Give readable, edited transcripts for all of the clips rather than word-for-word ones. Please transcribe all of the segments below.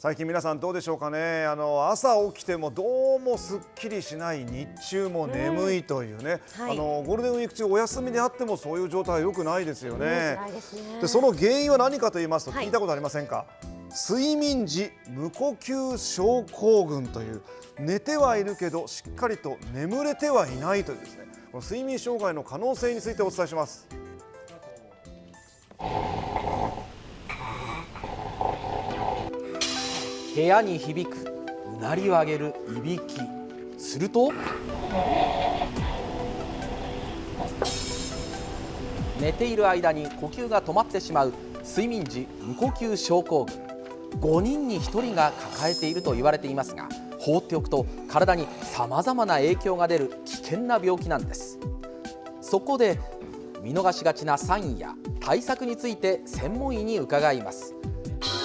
最近皆さんどうでしょうかね。朝起きてもどうもすっきりしない、日中も眠いというね、はい、ゴールデンウィーク中お休みであってもそういう状態は良くないですよね。辛いですね。でその原因は何かと言いますと、はい聞いたことありませんか。睡眠時無呼吸症候群という、寝てはいるけどしっかりと眠れてはいないというですね、この睡眠障害の可能性についてお伝えします。部屋に響くうなりを上げるいびき、すると寝ている間に呼吸が止まってしまう睡眠時無呼吸症候群、5人に1人が抱えていると言われていますが、放っておくと体にさまざまな影響が出る危険な病気なんです。そこで見逃しがちなサインや対策について専門医に伺います。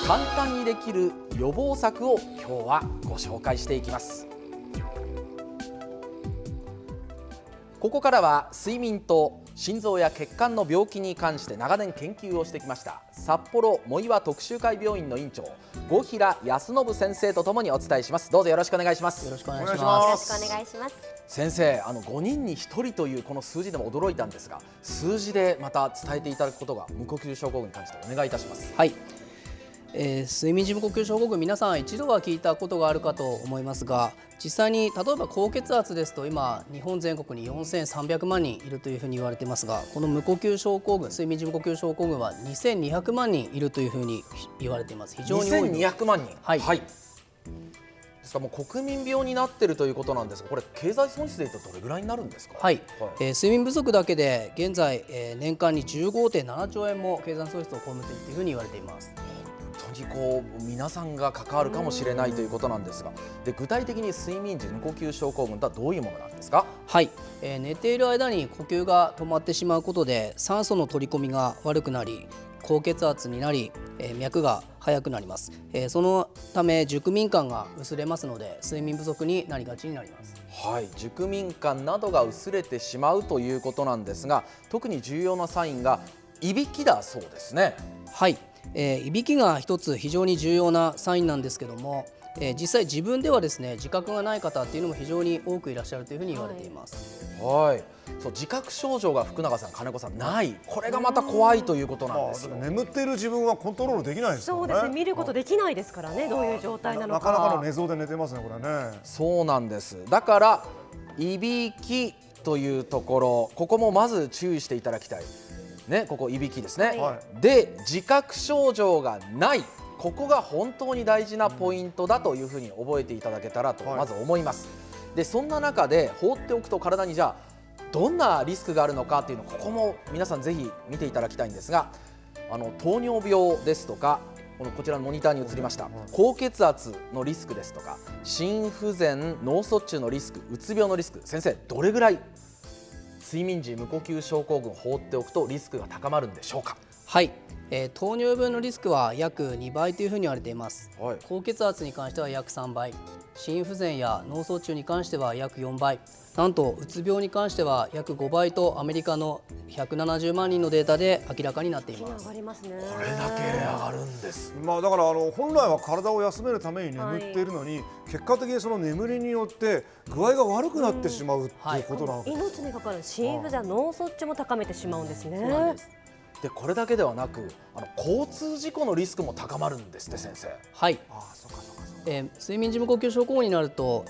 簡単にできる予防策を今日はご紹介していきます。ここからは睡眠と心臓や血管の病気に関して長年研究をしてきました札幌藻岩徳洲会病院の院長五平康信先生とともにお伝えします。どうぞよろしくお願いします。よろしくお願いしお願いしま。ますす。よろしくお願いします。先生、5人に1人というこの数字でも驚いたんですが、数字でまた伝えていただくことが無呼吸症候群に関してお願いいたします。はい、睡眠時無呼吸症候群、皆さん一度は聞いたことがあるかと思いますが、実際に例えば高血圧ですと今日本全国に4300万人いるというふうに言われていますが、この無呼吸症候群、睡眠時無呼吸症候群は2200万人いるというふうに言われています。非常に多い。2200万人、はいですからもう国民病になっているということなんですが、これ経済損失でいうとどれぐらいになるんですか。はい、睡眠不足だけで現在、年間に15.7兆円も経済損失を被っているというふうに言われています。本当に皆さんが関わるかもしれないということなんですが、で具体的に睡眠時無呼吸症候群とはどういうものなんですか。はい、寝ている間に呼吸が止まってしまうことで酸素の取り込みが悪くなり、高血圧になり、脈が速くなります。そのため熟眠感が薄れますので睡眠不足になりがちになります。はい、熟眠感などが薄れてしまうということなんですが、特に重要なサインがいびきだそうですね。はい、いびきが一つ非常に重要なサインなんですけども、実際自分ではですね自覚がない方っていうのも非常に多くいらっしゃるというふうに言われています。はい、そう自覚症状が福永さん、金子さんない、これがまた怖いということなんですよ。眠っている自分はコントロールできないですからね。そうですね。見ることできないですからね。どういう状態なのか。なかなかの寝相で寝てますね、これね。そうなんです。だからいびきというところ、ここもまず注意していただきたいね。ここいびきですね、はで自覚症状がない、ここが本当に大事なポイントだというふうに覚えていただけたらとまず思います。でそんな中で放っておくと体にじゃあどんなリスクがあるのかというのを、ここも皆さんぜひ見ていただきたいんですが、糖尿病ですとか、こちらのモニターに映りました高血圧のリスクですとか、心不全、脳卒中のリスク、うつ病のリスク、先生どれぐらい睡眠時無呼吸症候群を放っておくとリスクが高まるんでしょうか。はい、糖尿病のリスクは約2倍というふうに言われています。はい、高血圧に関しては約3倍、心不全や脳卒中に関しては約4倍、なんとうつ病に関しては約5倍とアメリカの170万人のデータで明らかになっています。上がりますね。これだけ上がるんです。だから本来は体を休めるために眠っているのに、結果的にその眠りによって具合が悪くなってしまうっていうことなわけです。命に関わる心不全、脳卒中も高めてしまうんですね。そうなんです。でこれだけではなく交通事故のリスクも高まるんですって、先生。はい、そうかそうか。睡眠時無呼吸症候群になると、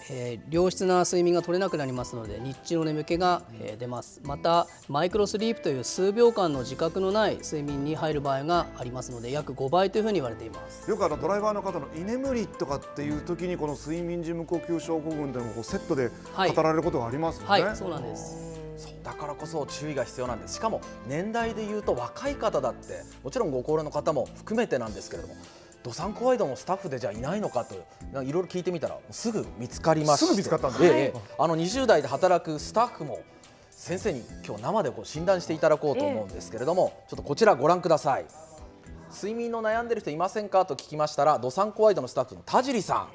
良質な睡眠が取れなくなりますので日中の眠気が、出ます。またマイクロスリープという数秒間の自覚のない睡眠に入る場合がありますので約5倍というふうに言われています。よくドライバーの方の居眠りとかっていう時にこの睡眠時無呼吸症候群というのもセットで語られることがありますよね。はい、はい、そうなんです。そうだからこそ注意が必要なんです。しかも年代でいうと若い方だって、もちろんご高齢の方も含めてなんですけれども、どさんこワイドのスタッフでじゃあいないのかといろいろ聞いてみたらすぐ見つかりまして、すぐ見つかったんだ、20代で働くスタッフも先生に今日生で診断していただこうと思うんですけれども、ちょっとこちらご覧ください。睡眠の悩んでる人いませんかと聞きましたら、どさんこワイドのスタッフの田尻さん、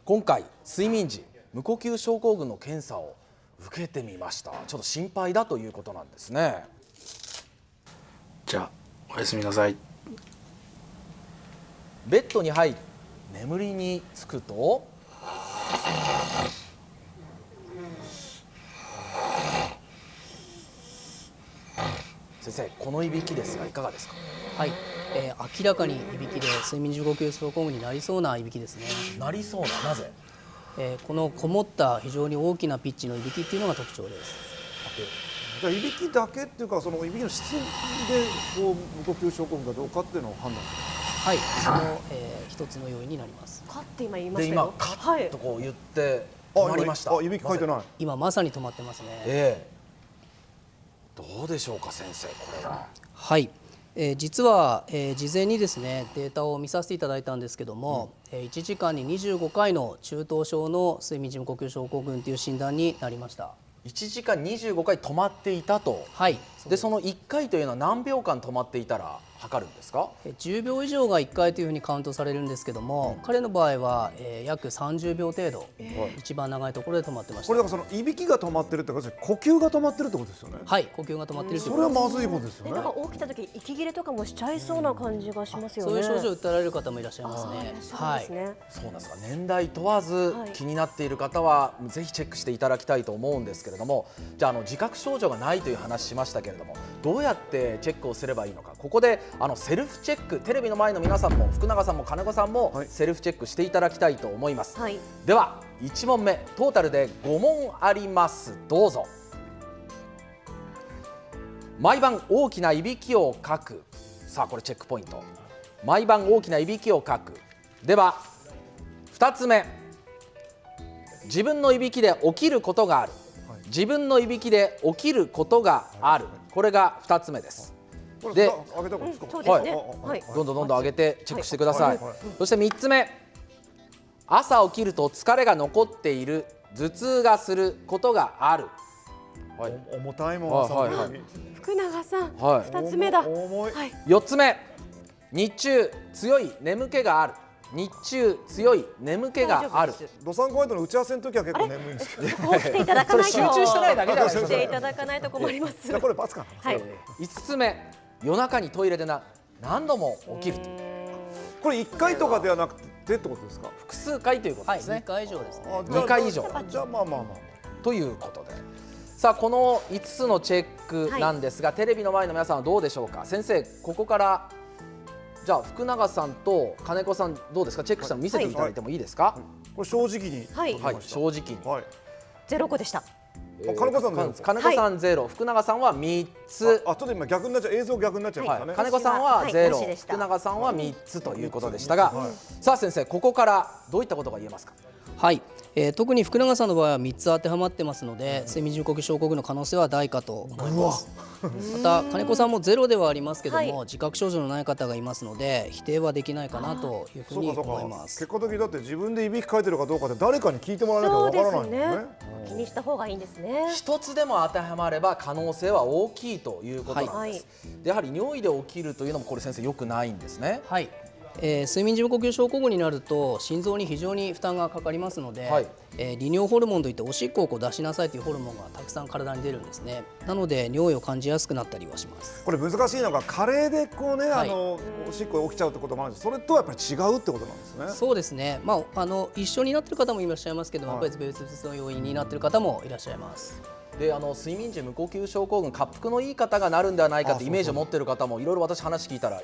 今回睡眠時無呼吸症候群の検査を受けてみました。ちょっと心配だということなんですね。じゃあおやすみなさい。ベッドに入り眠りにつくと先生、このいびきですがいかがですか？はい、明らかにいびきで睡眠時無呼吸症候群になりそうないびきですね。なりそうな、なぜ？このこもった非常に大きなピッチのいびきっていうのが特徴です。じゃあいびきだけっていうか、そのいびきの質でこう無呼吸症候群かどうかっていうのを判断すはい、その、一つの要因になります。かって今言いまでしたよ。今カはいッとこう言ってる。止まりました。いびき書いてない。今まさに止まってますね。どうでしょうか先生、これは。はい、実は、事前にですねデータを見させていただいたんですけども、1時間に25回の中等症の睡眠時無呼吸症候群という診断になりました。1時間25回止まっていたと。はい、でその1回というのは何秒間止まっていたら測るんですか？ 10秒以上が1回というふうにカウントされるんですけども、彼の場合は、約30秒程度、一番長いところで止まってました。これだからそのいびきが止まってるってことは呼吸が止まってるってことですよね。はい、呼吸が止まっているというそれことです。はまずいことですよね。なんか起きた時息切れとかもしちゃいそうな感じがしますよね。そういう症状を訴えられる方もいらっしゃいますね。いらっしゃるんですね。そうなんですか。年代問わずはい気になっている方はぜひチェックしていただきたいと思うんですけれども、じゃあ自覚症状がないという話しましたけれども、どうやってチェックをすればいいのか。ここでセルフチェック、テレビの前の皆さんも福永さんも金子さんもはいセルフチェックしていただきたいと思います。はい。では1問目、トータルで5問あります。どうぞ。毎晩大きないびきをかく。さあこれチェックポイント。毎晩大きないびきをかく。では2つ目、自分のいびきで起きることがある。自分のいびきで起きることがある。これが2つ目です。これで上げたことですか。そうですね。はいはい。どんどん上げてチェックしてください。はいはいそして3つ目、朝起きると疲れが残っている、頭痛がすることがある。はい、重たいもん。はいはいはい福永さん、はい二つ目だ。重い。はい。 4つ目、日中強い眠気がある。日中強い眠気がある。ドサンコワイトの打ち合わせの時は結構眠いんですけど。こうしていただかないと。それ集中してないだけじゃないですかしていただかないと困ります。じゃあこれ罰かな。はい。 5つ目、夜中にトイレで何度も起きると。これ1回とかではなくてってことですか。複数回ということはい、ですね。 2回以上ですね。あじゃあ2回以上じゃあまあまあまということで、さあこの5つのチェックなんですが、テレビの前の皆さんはどうでしょうか。先生、ここからじゃあ福永さんと金子さんどうですか。チェックしたの見せていただいてもいいですか。あ。これ正直に。はいはい、正直に。はい。ゼロ個でした。金子さんゼロ金子さんゼロ、福永さんは3つ。あちょっと今逆になっちゃう、映像逆になっちゃいましたね。金子さんははいゼロ、なしでした福永さんは3つということでしたが、はいさあ先生、ここからどういったことが言えますか。はい、特に福永さんの場合は3つ当てはまってますので、睡眠時無呼吸症候群の可能性は大かと思います。また金子さんもゼロではありますけども、はい自覚症状のない方がいますので否定はできないかなというふうにそうかそうか。思います。結果的にだって自分でいびきかいてるかどうかって誰かに聞いてもらわなきゃわからないもんね。気にした方がいいんですね。一つでも当てはまれば可能性は大きいということなんです。はいでやはり尿意で起きるというのもこれ先生良くないんですね。はい、睡眠時無呼吸症候群になると心臓に非常に負担がかかりますので、はい利尿ホルモンといっておしっこをこう出しなさいというホルモンがたくさん体に出るんですね。なので尿意を感じやすくなったりはします。これ難しいのが加齢でこうね、はいおしっこ起きちゃうってこともあるんです。それとはやっぱり違うってことなんですね。そうですね、一緒になっている方もいらっしゃいますけども、はいやっぱり別々の要因になっている方もいらっしゃいます。で睡眠時無呼吸症候群、滑腹のいい方がなるんではないかってイメージを持っている方もいろいろ私話聞いたら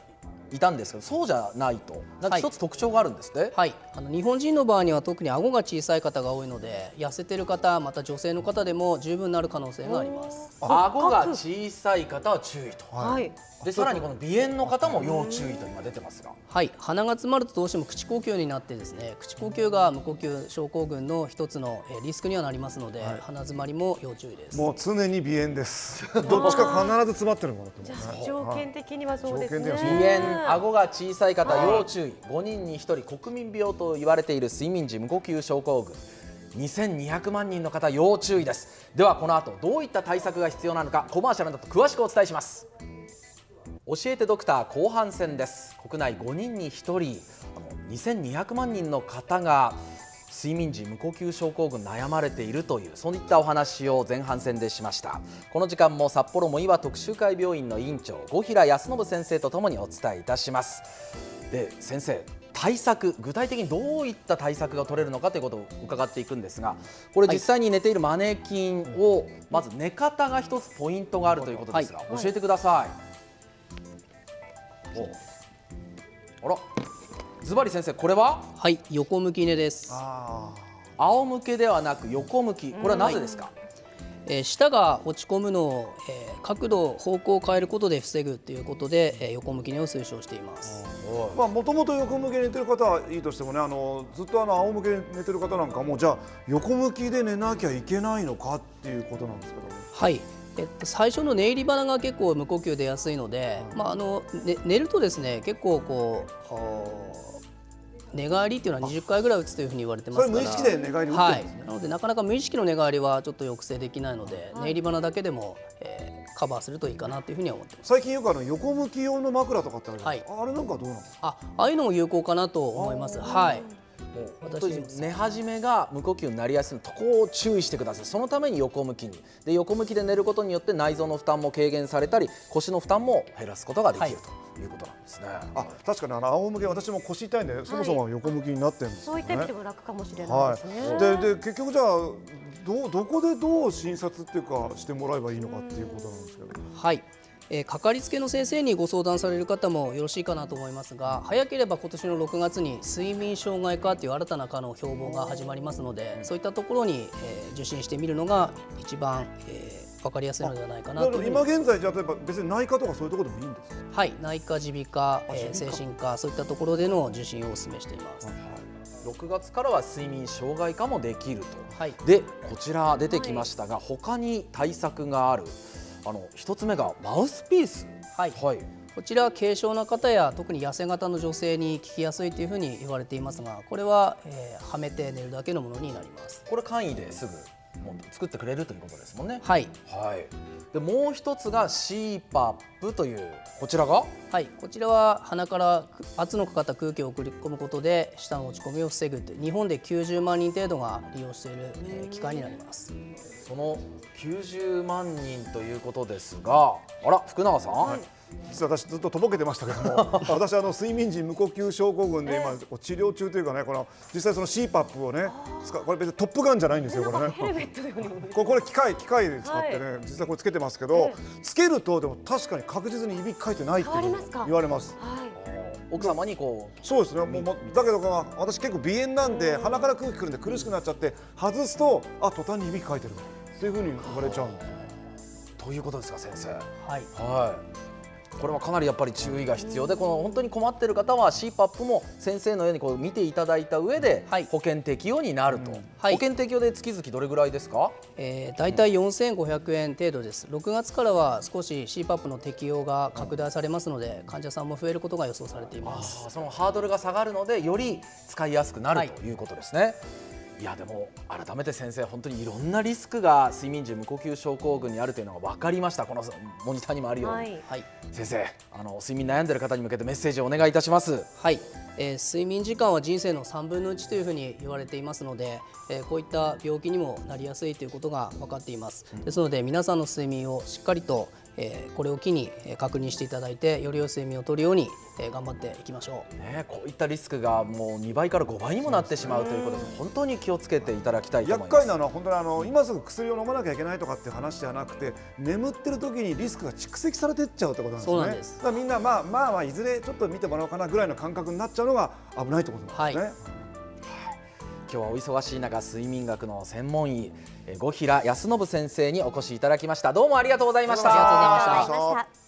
いたんですけど、そうじゃないとなんか一つ特徴があるんですね。はい、日本人の場合には特に顎が小さい方が多いので、痩せている方、また女性の方でも十分なる可能性があります。顎が小さい方は注意と。はい。でさらにこの鼻炎の方も要注意と今出てますが、はい、鼻が詰まるとどうしても口呼吸になってですね、口呼吸が無呼吸症候群の一つのリスクにはなりますので、鼻詰まりも要注意です。もう常に鼻炎です。どっちか必ず詰まってるのかなとじゃ思うね。あ条件的にはそうですね。条件的には鼻炎、顎が小さい方要注意。5人に1人国民病と言われている睡眠時無呼吸症候群、2200万人の方要注意です。ではこの後どういった対策が必要なのか、コマーシャルなどと詳しくお伝えします。教えてドクター後半戦です。国内5人に1人、2200万人の方が睡眠時無呼吸症候群悩まれているという、そういったお話を前半戦でしました。この時間も札幌も岩特集会病院の院長五平康信先生とともにお伝えいたします。で先生、対策、具体的にどういった対策が取れるのかということを伺っていくんですが、これ実際に寝ているマネキンをまず寝方が一つポイントがあるということですが、教えてください。あら、ズバリ先生、これははい、横向き寝です。仰向けではなく横向き、これはなぜですか？舌が落ち込むのを、角度方向を変えることで防ぐということで、横向き寝を推奨しています。もともと横向きで寝てる方はいいとしてもね、ずっと仰向けで寝てる方なんかも、じゃあ横向きで寝なきゃいけないのかっていうことなんですけども。はい、最初の寝入り鼻が結構無呼吸出やすいので、寝るとですね、結構こう寝返りっていうのは20回ぐらい打つというふうに言われてますから、それ無意識で寝返り打ってるんですね。なのでなかなか無意識の寝返りはちょっと抑制できないので、寝入り鼻だけでも、カバーするといいかなというふうには思ってます。最近よく横向き用の枕とかってあるじゃないですか、あれなんかどうなんですか？ああいうのも有効かなと思います。はい。本当に寝始めが無呼吸になりやすいのところを注意してください。そのために横向きに、で横向きで寝ることによって内臓の負担も軽減されたり、腰の負担も減らすことができるということなんですね。確かに仰向け、私も腰痛いんで、そもそも横向きになってるんですよね。そういった意味でも楽かもしれないですね。で結局じゃあどこでどう診察っていうかしてもらえばいいのかっていうことなんですけど。はい。かかりつけの先生にご相談される方もよろしいかなと思いますが、早ければ今年の6月に睡眠障害科という新たな科の標榜が始まりますので、そういったところに、受診してみるのが一番、分かりやすいのではないかなと。今現在じゃあ例えば別に内科とかそういうところでもいいんですか？はい、内科、耳鼻科、精神科、そういったところでの受診をお勧めしています。6月からは睡眠障害科もできると、はい、でこちら出てきましたが、他に対策がある。一つ目がマウスピース。はい、こちらは軽症な方や特に痩せ型の女性に効きやすいというふうに言われていますが、これは、はめて寝るだけのものになります。これ簡易ですぐもう作ってくれるということですもんね。はい、でもう一つが CPAP という、こちらが、はい、こちらは鼻から圧のかかった空気を送り込むことで舌の落ち込みを防ぐという、日本で90万人程度が利用している、機械になります。その90万人ということですが、あら福永さん、実は私ずっととぼけてましたけども私睡眠時無呼吸症候群で今治療中というかね、実際その CPAP をねこれ別にトップガンじゃないんですよ、これね。ヘルメットのようにもこれ機械で使ってね、実際これつけてますけど、つけるとでも確かに確実にいびきかいてないって言われます。奥様にこう。そうですね。だけど私結構鼻炎なんで鼻から空気くるんで苦しくなっちゃって、外すと途端にいびきかいてるっていうふうに言われちゃうんですよ。ということですか先生。はい。これはかなりやっぱり注意が必要で、この本当に困っている方は CPAP も先生のようにこう見ていただいた上で保険適用になると。保険適用で月々どれぐらいですか？だいたい4500円程度です。6月からは少し CPAP の適用が拡大されますので、患者さんも増えることが予想されています。そのハードルが下がるのでより使いやすくなるということですね。いやでも改めて先生、本当にいろんなリスクが睡眠時無呼吸症候群にあるというのが分かりました。このモニターにもあるように、先生睡眠悩んでいる方に向けてメッセージをお願いいたします。はい、睡眠時間は人生の3分の1というふうに言われていますので、こういった病気にもなりやすいということが分かっています。ですので皆さんの睡眠をしっかりとこれを機に確認していただいて、より良い睡眠をとるように頑張っていきましょう。こういったリスクがもう2倍から5倍にもなってしまうということで、本当に気をつけていただきたいと思います。厄介なのは本当に今すぐ薬を飲まなきゃいけないとかっていう話じゃなくて、眠ってる時にリスクが蓄積されていっちゃうってことなんですね。そうなんです。だからみんなまあいずれちょっと見てもらおうかなぐらいの感覚になっちゃうのが危ないってことなんですね。今日はお忙しい中、睡眠学の専門医五平康信先生にお越しいただきました。どうもありがとうございました。ありがとうございました。